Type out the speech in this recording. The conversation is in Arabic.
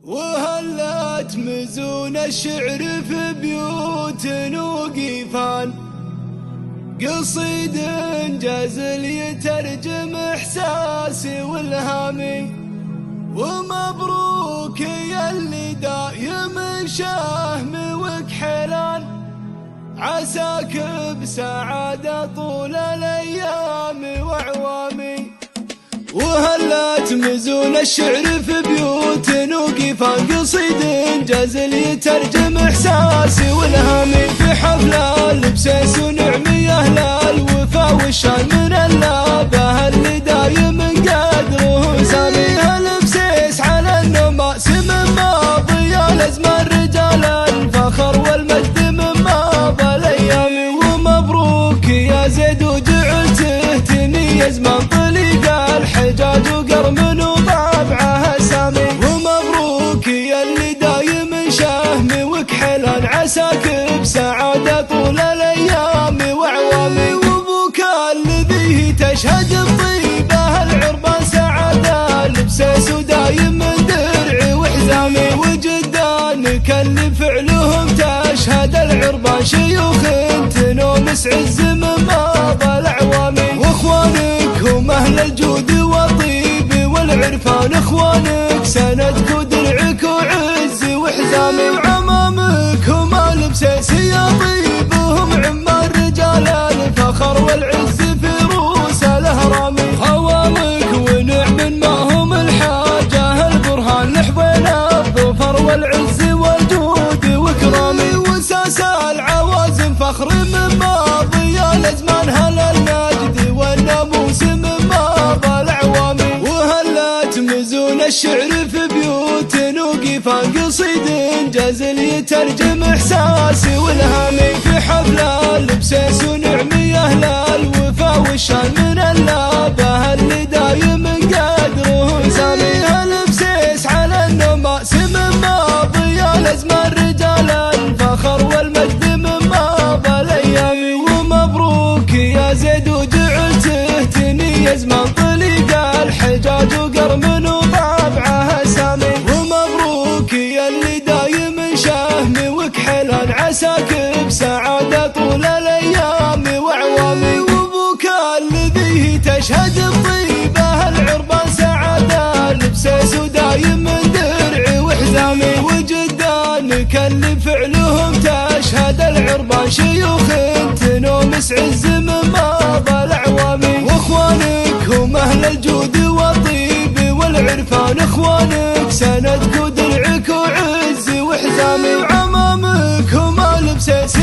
وهلت مزون الشعر في بيوت وقيفان، قصيد جزل يترجم احساسي والهامي. ومبروك يا اللي دايم شهم وكحلان، عساك بسعادة طول الايام واعوامي. وهلت مزون الشعر في بيوت وقيفان، قصيد جزل يترجم احساسي والهامي. في حفله لبسيس ونعمي اهل الوفا والشان، من اللابه اللي دايم قدره سامي. هالبسيس على النماس من ماضي الازمان، رجال الفخر والمجد من ماضى الايام. ومبروك يا زيد وجعلته تميز من طليق الحجاج وقرمن وطابعه سامي. ومبروك يا اللي دايم شهم وكحلان، عساك بسعادة طول الايام واعوامي. وابوك الذي تشهد بطيبه العربان سعاده، لبسيس ودايم من درعي وحزامي. وجدانك اللي فعلهم تشهد العربان، شيوخ تنومس عز من ماضى الاعوامي. واخوانك هم اهل الجود والطيب والعرفان، اخوانك سندك ودرعك وعز وحزامي. وعمامك هم لبسيس يا طيب، هم عمان رجال الفخر والعز في روس الاهرام. خوالك ونعم ما هم الحاجه البرهان، نحوين الظفر والعز والجود وكرامي. وساس العوازم فخر من ماضي الازمان، هل المجد والناموس من ماضى الاعوامي. وهلت مزون الشعر في بيوت وقيفان، قصيد جزل يترجم احساسي والهامي. في حفله لبسيس ونعمي اهل الوفا والشان، من اللابه اللي دايم قدره سامي. هالبسيس على النماس من ماضي الازمان، رجال الفخر والمجد من ماضى الايام. ومبروك يا زيد وجعلته تميز من طليق الحجاج وقرمن وطابعه سامي. ومبروك يا اللي دايم شهم وكحلان، عساك بسعادة طول الايام واعوامي. وابوك الذي تشهد بطيبه العربان سعاده، لبسيس ودايم من درعي وحزامي. وجدانك اللي فعلهم تشهد العربان، شيوخ تنومس عز من ماضى الاعوامي. واخوانك هم اهل الجود والطيب والعرفان، اخوانك سندك ودرعك وعز وحزامي. وعمامك هم لبسيس